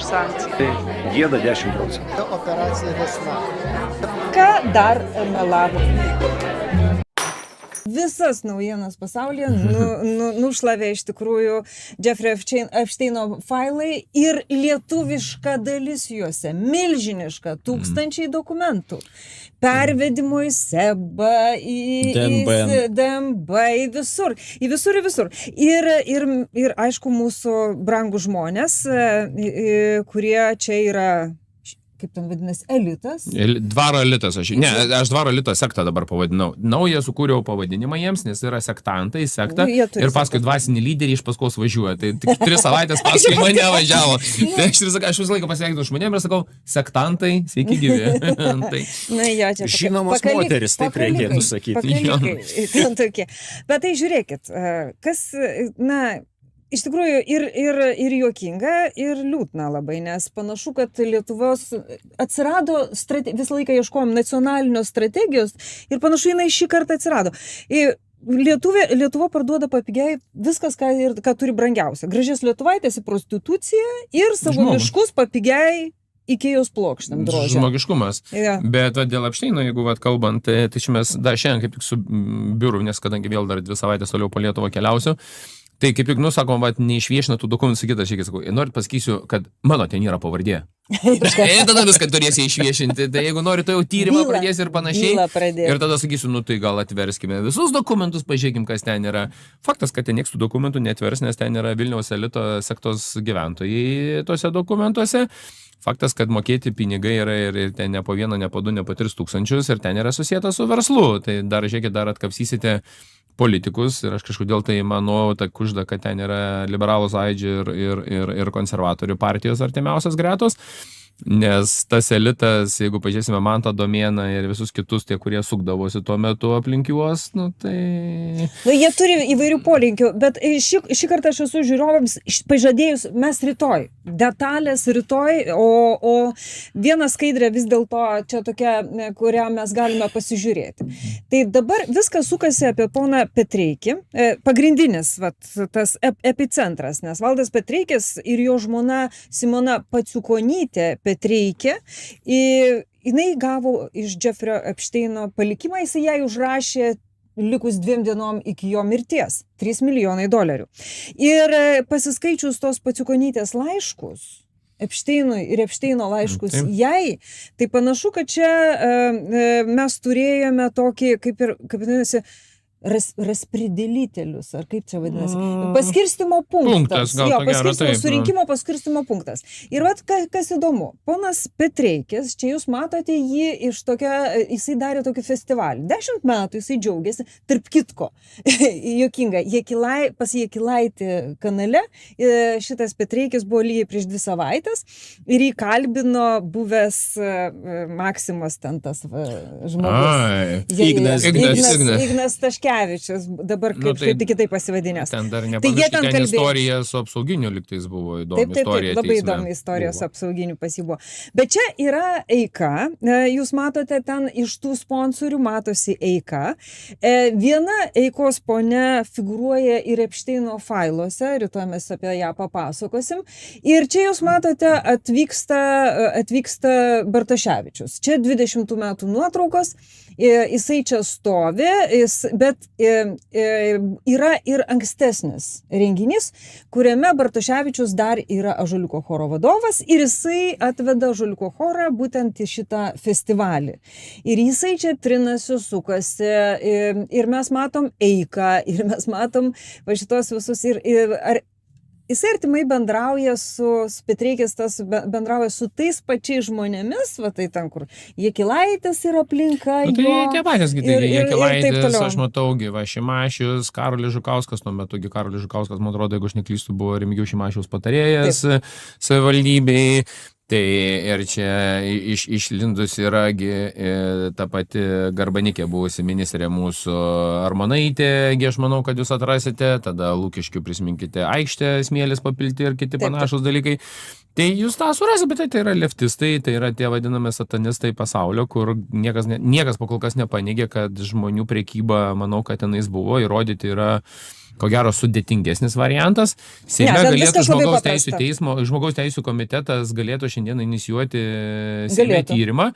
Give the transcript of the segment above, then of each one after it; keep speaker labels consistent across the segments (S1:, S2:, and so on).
S1: už sankcijas.
S2: Tai gėda 10%.
S3: Operacija Vesna.
S4: Ką dar melavo? Visas naujienas pasaulyje nušlavė iš tikrųjų Jeffrey Epsteino failai ir lietuviška dalis juose, milžiniška, tūkstančiai dokumentų. Pervedimo į SEBA, į DNB, į visur. Ir aišku, mūsų brangų žmonės, kurie čia yra, kaip ten vadinasi, elitas.
S5: Dvaro elitas. Aš dvaro elito sektą dabar pavadinau. Naują sukūriau pavadinimą jiems, nes yra sektantai, sekta. Ir paskui dvasinį lyderį iš paskos važiuoja. Tai tik 3 savaitės paskui mane važiavo. Tai aš visą laiką pasveikinu žmonėm ir sakau, sektantai, sveiki gyvi.
S4: Tai,
S2: žinomos moteris, taip reikėtų sakyti.
S4: Bet tai žiūrėkit, kas, iš tikrųjų ir juokinga, ir liūdna labai, nes panašu, kad Lietuvos atsirado, visą laiką ieškojom nacionalinio strategijos ir panašu, jinai šį kartą atsirado. Lietuva parduoda papigiai viskas, ką turi brangiausia. Gražias lietuvaitės į prostituciją ir savo miškus papigiai Ikėjos plokštėm drožia.
S5: Žmogiškumas. Bet dėl Epsteino, jeigu kalbant, tai čia mes dar šiandien kaip tik su biuru, nes kadangi vėl dar 2 savaitės toliau po Lietuvą keliausiu, tai kaip tik, sakom, neišviešina tų dokumentų, sakytas, aš sakau, norit pasakysiu, kad mano ten yra pavardė. Tada viską turėsi išviešinti, tai jeigu nori, tai jau tyrimą pradėsi ir panašiai. Ir tada sakysiu, tai gal atverskime visus dokumentus, pažiūrėkim, kas ten yra. Faktas, kad ten nieks tų dokumentų netvers, nes ten yra Vilniaus elito sektos gyventojai tose dokumentuose. Faktas, kad mokėti pinigai yra ir ten ne po 1, ne po 2, ne po 3 tūkstančius ir ten yra susijęta su verslu. Tai dar, žiūrėkit, dar atkapsysite politikus ir aš kažkodėl tai manau, ta kužda, kad ten yra liberalų sąjūdžio ir konservatorių partijos artimiausios gretos, nes tas elitas, jeigu pažiūrėsime Mantą Domėną ir visus kitus, tie, kurie sukdavosi tuo metu aplink juos, tai...
S4: Jie turi įvairių polinkių, bet šį kartą aš esu žiūrovams pažadėjus, mes rytoj, detalės rytoj, o vieną skaidrę vis dėlto čia tokia, kurią mes galime pasižiūrėti. Tai dabar viskas sukasi apie poną Petreikį, pagrindinis tas epicentras, nes Valdas Petreikis ir jo žmona Simona Paciukonytė Petreikė, jinai gavo iš Jeffrey Epsteino palikimą, jisai jai užrašė likus 2 dienom iki jo mirties, $3 milijonai. Ir pasiskaičius tos Paciukonytės laiškus, Epsteinui ir Epsteino laiškus jai, tai panašu, kad čia mes turėjome tokį, kaip vadinasi, raspridėlytelius, ar kaip čia vadinasi, paskirstimo punktas. Surinkimo paskirstimo punktas. Ir kas įdomu, ponas Petreikis, čia jūs matote jį iš jisai darė tokį festivalį. 10 metų jisai džiaugiasi, tarp kitko. Juokinga, pas Jekilaitį kanale šitas Petreikis buvo lygiai prieš 2 savaitės ir jį kalbino buvęs Maksimos ten tas žmogus. Ignas Taškevičius. Dabar kaip tik kitaip pasivadinęs.
S5: Ten dar nepamirškite, ten istorija su apsauginiu lygtais buvo įdomi istorija.
S4: Labai įdomi istorija su apsauginiu pasibuvo. Bet čia yra eika, jūs matote ten iš tų sponsorių matosi eika. Viena eikos ponia figuruoja ir Epsteino failuose, rytoj mes apie ją papasakosim. Ir čia jūs matote atvyksta Bartoševičius. Čia 20 metų nuotraukos. Jisai čia stovi, bet yra ir ankstesnis renginys, kuriame Bartoševičius dar yra Ąžuoliuko choro vadovas ir jisai atveda Ąžuoliuko chorą būtent į šitą festivalį. Ir jisai čia trinasi, sukasi ir mes matom eiką ir mes matom šitos visus jisai artimai bendrauja Petreikis, bendrauja su tais pačiais žmonėmis, tai ten, kur Jekilaitis yra aplinka.
S5: Tai tie patys, Jekilaitis, aš matau, Šimašius, Karolis Žukauskas, tuo metu Karolis Žukauskas, man atrodo, jeigu aš neklystu, buvo Remigijaus Šimašiaus patarėjas savivaldybei. Tai ir čia išlindus yra ta pati Garbanikė buvusi ministrė mūsų Armonaitė, aš manau, kad jūs atrasite, tada Lukiškių prisiminkite aikštę, smėlis papilti ir kiti panašus dalykai. Tai jūs tą surasite, bet tai yra leftistai, tai yra tie vadinami satanistai pasaulio, kur niekas pakol kas nepaneigė, kad žmonių prekyba, manau, kad tenais buvo, įrodyti yra ko gero sudėtingesnis variantas. Seime galėtų žmogaus teisų komitetas galėtų šiandien inicijuoti Seime tyrimą.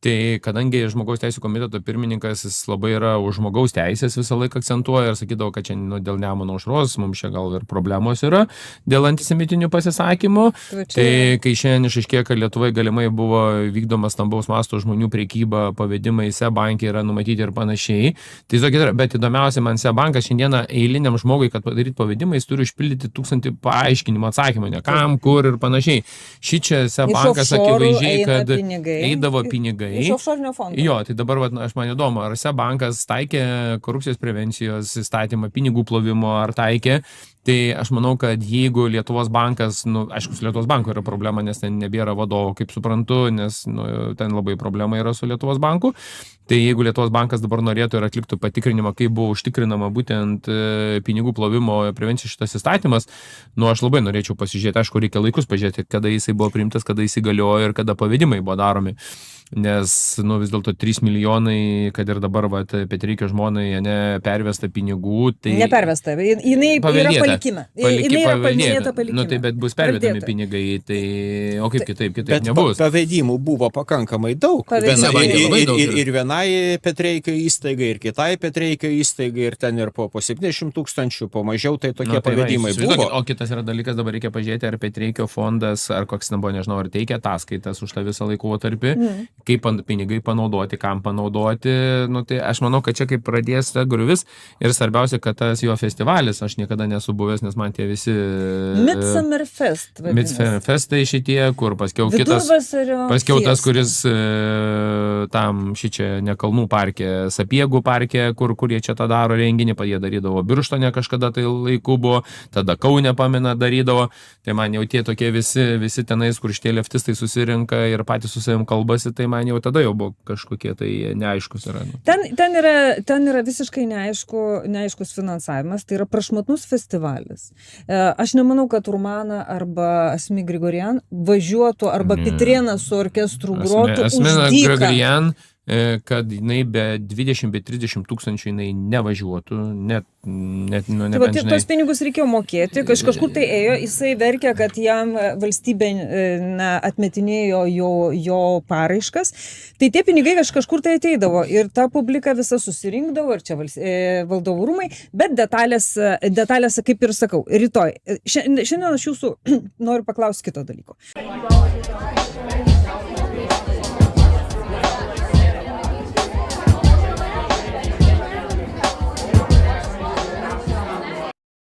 S5: Tai kadangi žmogaus teisų komiteto pirmininkas, jis labai yra už žmogaus teisės visą laiką akcentuoja ir sakydavo, kad čia dėl Nemuno aušros mums čia gal ir problemos yra dėl antisemitinių pasisakymų. Tai kai šiandien išaiškėjo, kad Lietuvoje galimai buvo vykdoma stambaus masto žmonių prekyba, pavedimai SEB banke yra numatyti ir panašiai. Tai tokia, bet įdomiausia, man SEB bankas šiandieną eiliniam žmogui, kad padaryti pavedimą, jis turi užpildyti 1000 paaiškinimų, atsakymų, ne kam, kur ir panašiai. Šičia SEB bankas akivaizdžiai, kad eidavo pinigai.
S4: Iš offshorinio fondo.
S5: Jo, tai dabar aš man įdomu, ar SEB bankas taikė korupcijos prevencijos įstatymą, pinigų plovimo, ar taikė. Tai aš manau, kad jeigu Lietuvos bankas, aišku, su Lietuvos banku yra problema, nes ten nebėra vadovo, kaip suprantu, nes ten labai problema yra su Lietuvos banku. Tai jeigu Lietuvos bankas dabar norėtų ir atliktų patikrinimą, kaip buvo užtikrinama būtent pinigų plovimo prevencijos šitas įstatymas, aš labai norėčiau pasižiūrėti, aišku, reikia laikus pažiūrėti, kada jisai buvo priimtas, kada įsigaliojo ir kada pavedimai buvo daromi. Nes, vis dėlto 3 milijonai, kad ir dabar, Petreikio žmonai, pervesta pinigų, tai...
S4: Nepervesta, jinai yra palikime. Jinai yra paminėta palikime.
S5: Tai bet bus pervedami pinigai, tai... O kaip kitaip nebus.
S2: Pavedimų buvo pakankamai daug. Ir vienai Petreikio įstaigai, ir kitai Petreikio įstaigai, ir ten ir po 70 000, po mažiau, tai tokie pavedimai buvo.
S5: O kitas yra dalykas, dabar reikia pažiūrėti, ar Petreikio fondas, ar koks nebuvo, nežinau, ar teikia ataskaitas už tą visą laikotarpį. Kaip pinigai panaudoti, kam panaudoti, tai aš manau, kad čia kaip pradės griuvis ir svarbiausia, kad tas jo festivalis, aš niekada nesu buvęs, nes man tie visi...
S4: Midsummer Fest.
S5: Midsummer Festai šitie, kur paskiau kitas... Paskiau tas, kuris tam šičia ne Kalnų parke, Sapiegų parke, kur jie čia tą daro renginį, jie darydavo Birštone kažkada tai laiku buvo, tada Kaune pamena darydavo, tai man jau tie tokie visi tenais, kur šitie leftistai susirinka ir patys su savim kalbasi, tai man jau tada jau buvo kažkokie tai neaiškus yra.
S4: Ten yra visiškai neaiškus finansavimas, tai yra prašmatnus festivalis. Aš nemanau, kad Urmana arba Asmik Grigorian važiuotų, arba Pitrėnas su orkestru grotų už dyką. Grigorian,
S5: kad jinai be 20-30 tūkstančių jinai nevažiuotų, net
S4: tos pinigus reikėjo mokėti, kažkur tai ėjo, jisai verkė, kad jam valstybė atmetinėjo jo paraiškas, tai tie pinigai kažkur tai ateidavo ir ta publika visa susirinkdavo ir čia valdovų rūmai, bet detalės, kaip ir sakau, rytoj. Šiandien aš jūsų noriu paklausti kito dalyko.